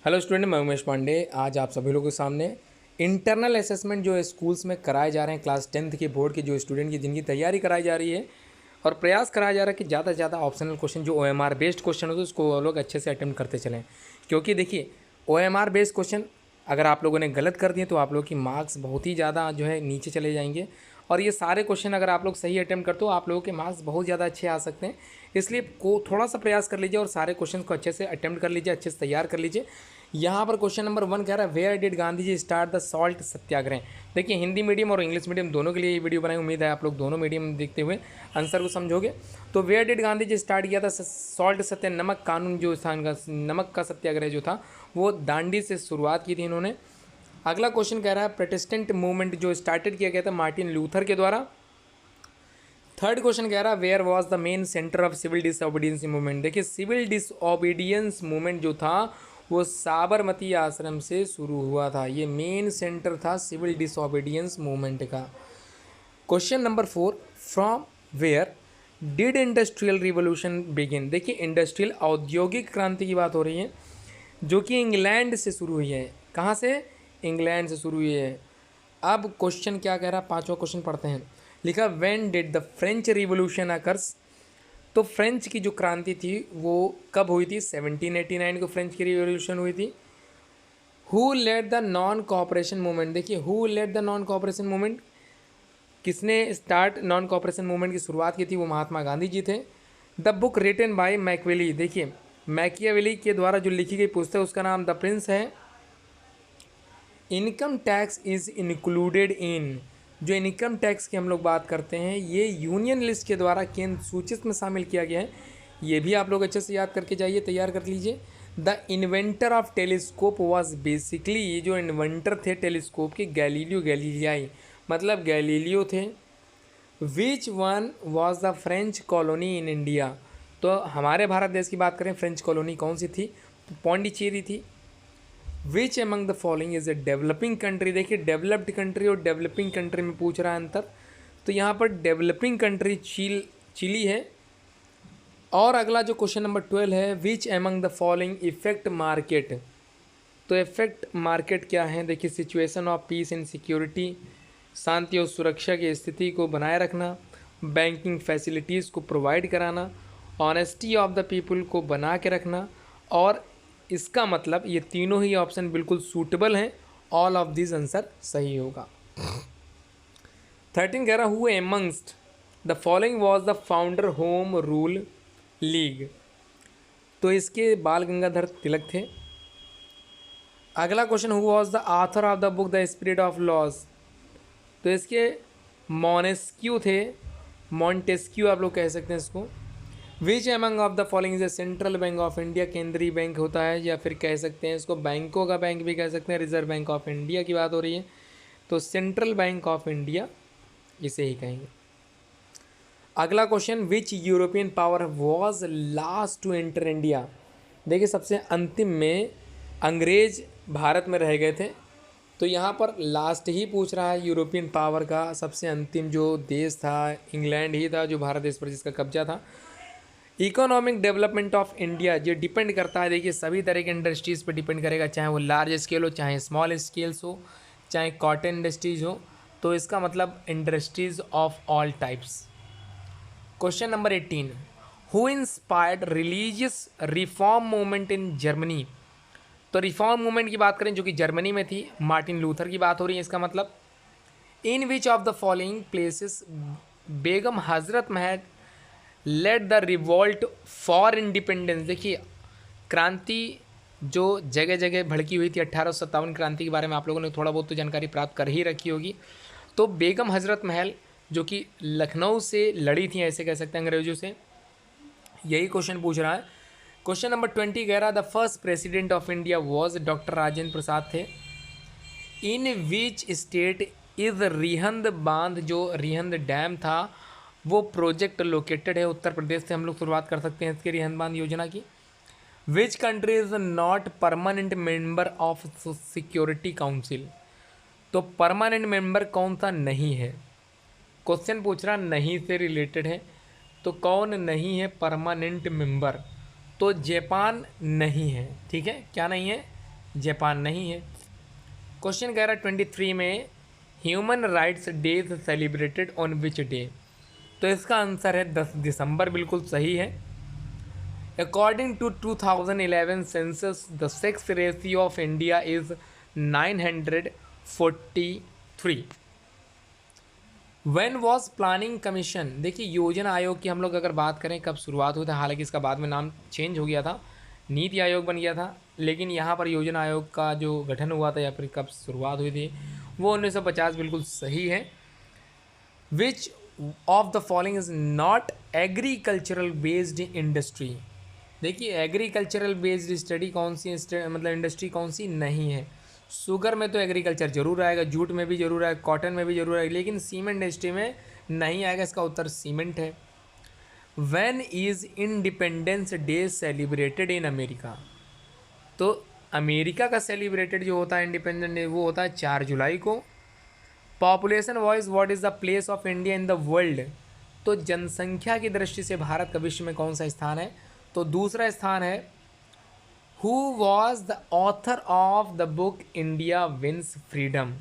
Hello student, मैं उमेश पांडे। आज आप सभी लोगों के सामने इंटरनल असेसमेंट जो स्कूल्स में कराए जा रहे हैं, क्लास 10th के बोर्ड के जो स्टूडेंट की जिनकी तैयारी कराई जा रही है और प्रयास कराया जा रहा है कि ज़्यादा से ज़्यादा ऑप्शनल क्वेश्चन जो OMR बेस्ड क्वेश्चन होते हैं उसको वो लोग अच्छे से अटेम्प्ट करते चलें। क्योंकि देखिए, OMR बेस्ड क्वेश्चन अगर आप लोगों ने गलत कर दिए तो आप लोग की मार्क्स बहुत ही ज़्यादा जो है नीचे चले जाएंगे। और ये सारे क्वेश्चन अगर आप लोग सही अटेम्प्ट करते हो आप लोगों के मार्क्स बहुत ज़्यादा अच्छे आ सकते हैं। इसलिए को थोड़ा सा प्रयास कर लीजिए और सारे क्वेश्चन को अच्छे से अटेम्प्ट कर लीजिए, अच्छे से तैयार कर लीजिए। यहाँ पर क्वेश्चन नंबर 1 कह रहा है, where did Gandhi ji start the salt satyagraha. देखिए, हिंदी मीडियम और इंग्लिश मीडियम दोनों के लिए ये वीडियो बनाई। उम्मीद है आप लोग दोनों मीडियम देखते हुए आंसर को समझोगे। तो where did Gandhi ji start किया था सॉल्ट सत्या नमक कानून जो था, इनका नमक का सत्याग्रह जो था वो दांडी से शुरुआत की थी इन्होंने। अगला क्वेश्चन कह रहा है, प्रोटेस्टेंट मूवमेंट जो स्टार्टेड किया गया था मार्टिन लूथर के द्वारा। थर्ड क्वेश्चन कह रहा है, where was the main centre of civil disobedience movement. देखिए, सिविल डिसओबीडियंस मूवमेंट जो था वो साबरमती आश्रम से शुरू हुआ था। ये मेन सेंटर था सिविल डिसओबीडियंस मूवमेंट का। Question number 4, from where did industrial revolution begin. देखिए, इंडस्ट्रियल औद्योगिक क्रांति की बात हो रही है जो कि इंग्लैंड से शुरू हुई है। कहाँ से? इंग्लैंड से शुरू हुई है। अब क्वेश्चन क्या कह रहा है, पांचवा क्वेश्चन पढ़ते हैं। लिखा, when did the French revolution occurs. तो फ्रेंच की जो क्रांति थी वो कब हुई थी? 1789 को फ्रेंच की रिवोल्यूशन हुई थी। Who led the non cooperation movement. देखिए, who led the non cooperation movement, किसने स्टार्ट नॉन कॉपरेशन मूवमेंट की शुरुआत की थी? वो महात्मा गांधी जी थे। The book written by Machiavelli. देखिए, मैकियावेली के द्वारा जो लिखी गई पुस्तक उसका नाम द प्रिंस है। Income tax is included in. जो इनकम टैक्स की हम लोग बात करते हैं ये यूनियन लिस्ट के द्वारा केंद्र सूचित में शामिल किया गया है। ये भी आप लोग अच्छे से याद करके जाइए, तैयार कर लीजिए। The inventor of telescope was basically, ये जो इन्वेंटर थे टेलीस्कोप के, गैलीलियो गैलीलियाई, मतलब गैलीलियो थे। Which one was the French colony in India. तो हमारे भारत देश की बात करें, फ्रेंच कॉलोनी कौन सी थी? पौंडीचेरी थी। विच among the following is a developing country. देखिए, डेवलप्ड कंट्री और डेवलपिंग कंट्री में पूछ रहा है अंतर, तो यहाँ पर डेवलपिंग कंट्री चिली है। और अगला जो क्वेश्चन नंबर 12 है, which among the following effect market. तो इफेक्ट मार्केट क्या है? देखिए, situation of peace and security, शांति और सुरक्षा की स्थिति को बनाए रखना, बैंकिंग फैसिलिटीज़ को प्रोवाइड कराना, ऑनेस्टी ऑफ द पीपल को बना के रखना। और इसका मतलब ये तीनों ही ऑप्शन बिल्कुल सूटेबल हैं। ऑल ऑफ दिस आंसर सही होगा। 13 कह रहा, who amongst the following was the founder home rule league. तो इसके बाल गंगाधर तिलक थे। अगला question, who was the author of the book the spirit of laws. तो इसके मोनेस्क्यू थे, मॉन्टेस्क्यू आप लोग कह सकते हैं इसको। Which among of the following is a central bank of India. केंद्रीय बैंक होता है, या फिर कह सकते हैं इसको बैंकों का बैंक भी कह सकते हैं। रिजर्व बैंक ऑफ इंडिया की बात हो रही है तो सेंट्रल बैंक ऑफ इंडिया इसे ही कहेंगे। अगला question, which European power was last to enter India. देखिए, सबसे अंतिम में अंग्रेज भारत में रह गए थे, तो यहाँ पर लास्ट ही पूछ रहा है। यूरोपियन पावर का सबसे अंतिम जो देश था इंग्लैंड ही था, जो भारत देश पर जिसका कब्जा था। इकोनॉमिक डेवलपमेंट ऑफ इंडिया ये डिपेंड करता है, देखिए, सभी तरह के इंडस्ट्रीज़ पर डिपेंड करेगा, चाहे वो लार्ज स्केल हो, चाहे स्मॉल स्केल्स हो, चाहे कॉटन इंडस्ट्रीज हो। तो इसका मतलब industries of all types. Question number 18, who inspired religious reform movement in Germany. तो रिफॉर्म मूवमेंट की बात करें जो कि जर्मनी में थी, मार्टिन लूथर की बात हो रही है। इसका मतलब, in which of the following places Begum Hazrat Mahal led the revolt for independence. देखिए, क्रांति जो जगह जगह भड़की हुई थी, 1857 क्रांति के बारे में आप लोगों ने थोड़ा बहुत तो जानकारी प्राप्त कर ही रखी होगी। तो बेगम हजरत महल जो कि लखनऊ से लड़ी थी, ऐसे कह सकते हैं, अंग्रेजों से। यही क्वेश्चन पूछ रहा है। क्वेश्चन नंबर 20 कह रहा, the first president of India was doctor Rajendra Prasad थे। In which state is Rihand Bandh, जो रिहंद डैम था वो प्रोजेक्ट लोकेटेड है। उत्तर प्रदेश से हम लोग शुरुआत कर सकते हैं इसके रिहंद बांध योजना की। Which country is not permanent member of security council. तो परमानेंट मेंबर कौन सा नहीं है? क्वेश्चन पूछ रहा नहीं से रिलेटेड है, तो कौन नहीं है परमानेंट मेंबर? तो जापान नहीं है। ठीक है, क्या नहीं है? जापान नहीं है। क्वेश्चन कह रहा है 23 में human rights day celebrated on which day, तो इसका आंसर है 10 दिसंबर, बिल्कुल सही है। According to 2011 census the sex ratio of India is 943। When was planning commission, देखिए योजना आयोग की हम लोग अगर बात करें कब शुरुआत हुई थी, हालांकि इसका बाद में नाम चेंज हो गया था, नीति आयोग बन गया था, लेकिन यहाँ पर योजना आयोग का जो गठन हुआ था या फिर कब शुरुआत हुई थी वो 1950, बिल्कुल सही है। विच of the following is not agricultural based industry, देखिए एग्रीकल्चरल बेस्ड स्टडी कौन सी मतलब इंडस्ट्री कौन सी नहीं है। शुगर में तो एग्रीकल्चर जरूर आएगा, जूट में भी जरूर आएगा, कॉटन में भी जरूर आएगा, लेकिन सीमेंट इंडस्ट्री में नहीं आएगा, इसका उत्तर सीमेंट है। When is independence day celebrated in America, तो अमेरिका का सेलिब्रेटेड जो होता है इंडिपेंडेंस डे वो होता है 4 जुलाई को। Population wise what is the place of India in the world, तो जनसंख्या की दृष्टि से भारत का विश्व में कौन सा स्थान है, तो दूसरा स्थान है। Who was the author of the book India wins freedom,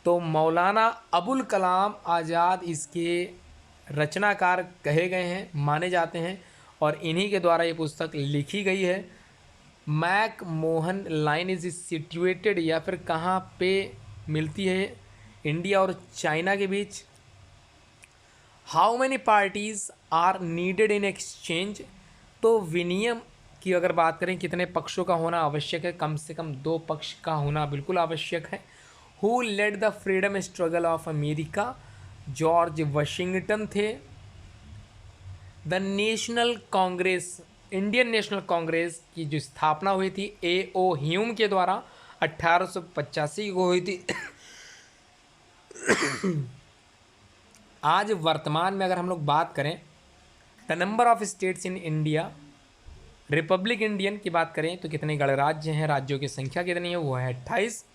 तो मौलाना अबुल कलाम आज़ाद इसके रचनाकार कहे गए हैं, माने जाते हैं, और इन्हीं के द्वारा ये पुस्तक लिखी गई है। McMahon line is situated, या फिर कहाँ पे मिलती है इंडिया और चाइना के बीच। How many parties are needed in exchange, तो विनिमय की अगर बात करें कितने पक्षों का होना आवश्यक है, कम से कम 2 पक्ष का होना बिल्कुल आवश्यक है। Who led the freedom struggle of America, George Washington थे। द नेशनल कांग्रेस, इंडियन नेशनल कांग्रेस की जो स्थापना हुई थी A.O. ह्यूम के द्वारा 1885 को हुई थी। आज वर्तमान में अगर हम लोग बात करें the number of states in India, Republic Indian की बात करें तो कितने गणराज्य हैं, राज्यों की संख्या कितनी है, वो है 28।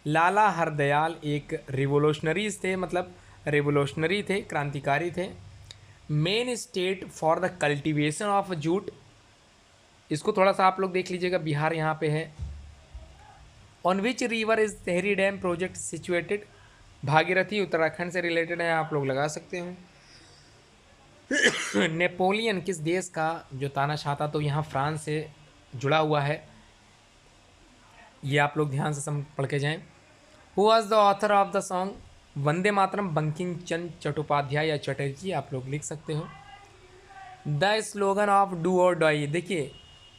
लाला हरदयाल एक रिवोल्यूशनरीज थे, मतलब रिवोल्यूशनरी थे, क्रांतिकारी थे। Main state for the cultivation of jute, इसको थोड़ा सा आप लोग देख लीजिएगा, बिहार यहाँ पे है। On which river is Tehri dam project situated, Bhagirathi Uttarakhand से रिलेटेड है, आप लोग लगा सकते हो। नेपोलियन किस देश का जो तानाशाह था, तो यहाँ फ्रांस से जुड़ा हुआ है, ये आप लोग ध्यान से पढ़ के जाएं। Who was the author of the song Vande Mataram, Bankim Chandra Chattopadhyay या चटर्जी, आप लोग लिख सकते हो। द स्लोगन ऑफ डू और डाई, देखिए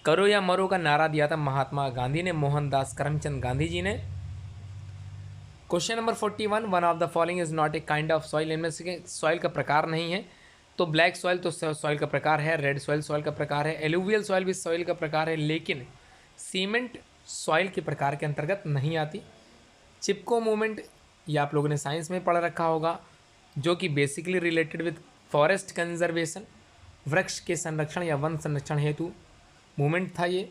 करो या मरो का नारा दिया था महात्मा गांधी ने, मोहनदास करमचंद गांधी जी ने। Question number 41, one of the following is not a kind of soil, इनमें से सॉइल का प्रकार नहीं है, तो ब्लैक सॉइल तो सॉइल का प्रकार है, रेड सॉइल सॉइल का प्रकार है, एलुवियल सॉइल भी सॉइल का प्रकार है, लेकिन सीमेंट सॉइल के प्रकार के अंतर्गत नहीं आती। चिपको मूवमेंट ये आप लोगों ने साइंस में पढ़ रखा होगा, जो कि basically related with forest conservation, वृक्ष के संरक्षण या वन संरक्षण हेतु मूवमेंट था ये।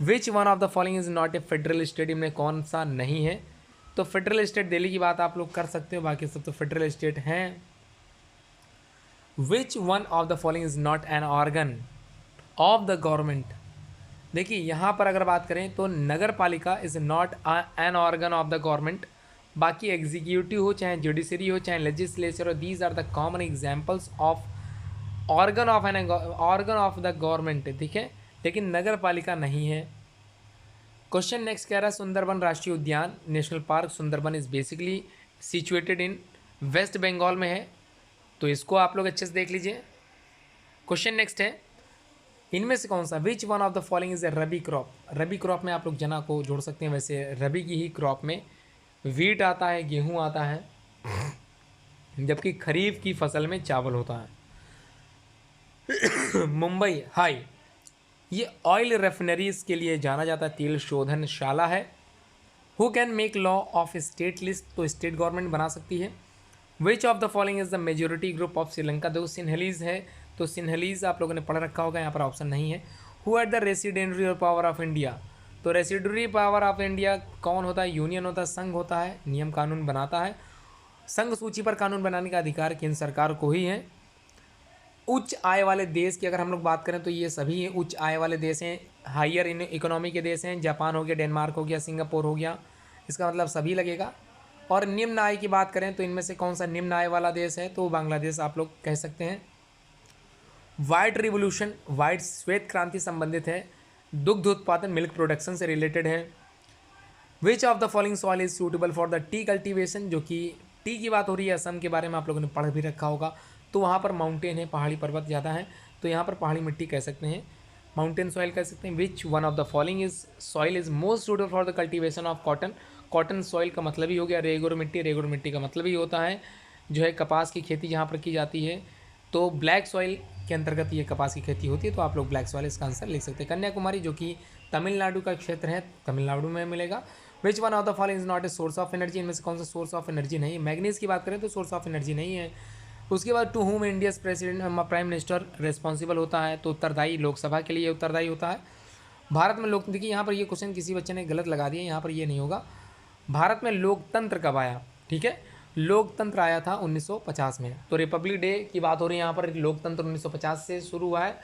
विच one of the following is not a federal state, इनमें कौन सा नहीं है, तो फेडरल स्टेट दिल्ली की बात आप लोग कर सकते हो, बाकी सब तो फेडरल स्टेट हैं। Which one of the following is not an organ of the government, देखिए यहाँ पर अगर बात करें तो Nagar Palika is not an organ of the government, बाकी एग्जीक्यूटिव हो चाहे जुडिशरी हो चाहे लेजिस्लेचर हो, these are the common examples of organ of the government, ठीक है, लेकिन नगर पालिका नहीं है। क्वेश्चन नेक्स्ट कह रहा है सुंदरबन राष्ट्रीय उद्यान, national park Sundarban is basically situated in West Bengal में है, तो इसको आप लोग अच्छे से देख लीजिए। क्वेश्चन नेक्स्ट है, इनमें से कौन सा विच one of the following is a rabi crop, rabi crop में आप लोग जना को जोड़ सकते हैं, वैसे रबी की ही क्रॉप में वीट आता है, गेहूं आता है, जबकि खरीफ की फसल में चावल होता है। मुंबई हाई, ये ऑयल रेफिनरीज के लिए जाना जाता है, तेल शोधनशाला है। Who can make law of state list, तो स्टेट गवर्नमेंट बना सकती है। विच of the following is the majority group of Sri Lanka, दो सिन्हलीज है, तो सिन्हलीज आप लोगों ने पढ़ रखा होगा, यहाँ पर ऑप्शन नहीं है। Who at the residentiary power of India, तो रेसिडेंटरी पावर ऑफ इंडिया कौन होता है, यूनियन होता है, संघ होता है, नियम कानून बनाता है। संघ सूची पर कानून बनाने का अधिकार केंद्र सरकार को ही है। उच्च आय वाले देश की अगर हम लोग बात करें तो ये सभी उच्च आय वाले देश हैं, हायर इन इकोनॉमी के देश हैं। जापान हो गया, डेनमार्क हो गया, सिंगापुर हो गया, इसका मतलब सभी लगेगा। और निम्न आय की बात करें तो इनमें से कौन सा निम्न आय वाला देश है, तो बांग्लादेश आप लोग कह सकते हैं। वाइट रिवोल्यूशन, वाइट श्वेत क्रांति संबंधित है। दुग्ध उत्पादन, मिल्क प्रोडक्शन से रिलेटेड है। विच of the following soil is suitable for the T cultivation, जो कि टी की बात हो रही है, असम के बारे में आप लोगों ने पढ़ भी रखा होगा। तो वहाँ पर माउंटेन है, पहाड़ी पर्वत ज़्यादा है, तो यहाँ पर पहाड़ी मिट्टी कह सकते हैं, माउंटेन सॉइल कह सकते हैं। Which one of the following is soil is most suitable for the cultivation of cotton. Cotton soil का मतलब ही हो गया रेगुर मिट्टी, रेगुर मिट्टी का मतलब ही होता है जो है कपास की खेती जहाँ पर की जाती है। तो ब्लैक सॉइल के अंतर्गत ये कपास की खेती होती है, तो आप लोग ब्लैक सॉइल इसका आंसर लिख सकते हैं। कन्याकुमारी जो कि तमिलनाडु का क्षेत्र है, तमिलनाडु में मिलेगा। विच one of the following is not a source of energy, इनमें से कौन सा सोर्स ऑफ एनर्जी नहीं है। मैग्नीज की बात करें तो सोर्स ऑफ एनर्जी नहीं है। उसके बाद to whom India's president prime minister responsible होता है, तो उत्तरदायी लोकसभा के लिए उत्तरदायी होता है। भारत में लोक, देखिए यहाँ पर ये क्वेश्चन किसी बच्चे ने गलत लगा दिया, यहाँ पर ये नहीं होगा। भारत में लोकतंत्र कब आया, ठीक है, लोकतंत्र आया था 1950 में। तो रिपब्लिक डे की बात हो रही है यहाँ पर, लोकतंत्र 1950 से शुरू हुआ है।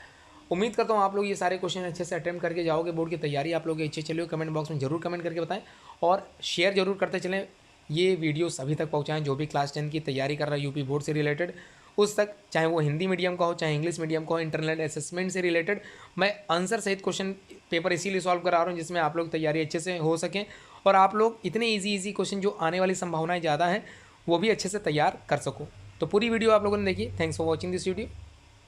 उम्मीद करता हूँ आप लोग ये सारे क्वेश्चन अच्छे से अटेम्प्ट करके जाओगे। बोर्ड की तैयारी आप लोग अच्छे चलिए, कमेंट बॉक्स में जरूर कमेंट करके बताएं और शेयर जरूर करते चलें। ये वीडियो सभी तक पहुँचाएँ जो भी क्लास 10 की तैयारी कर रहा है यूपी बोर्ड से रिलेटेड, उस तक, चाहे वो हिंदी मीडियम का हो चाहे इंग्लिश मीडियम का हो। इंटरनल असेसमेंट से रिलेटेड मैं आंसर सहित क्वेश्चन पेपर इसीलिए सॉल्व करा रहा हूँ जिसमें आप लोग तैयारी अच्छे से हो सकें और आप लोग इतने इजी क्वेश्चन जो आने वाली संभावनाएं ज़्यादा हैं वो भी अच्छे से तैयार कर सको। तो पूरी वीडियो आप लोगों ने देखी। Thanks for watching this video.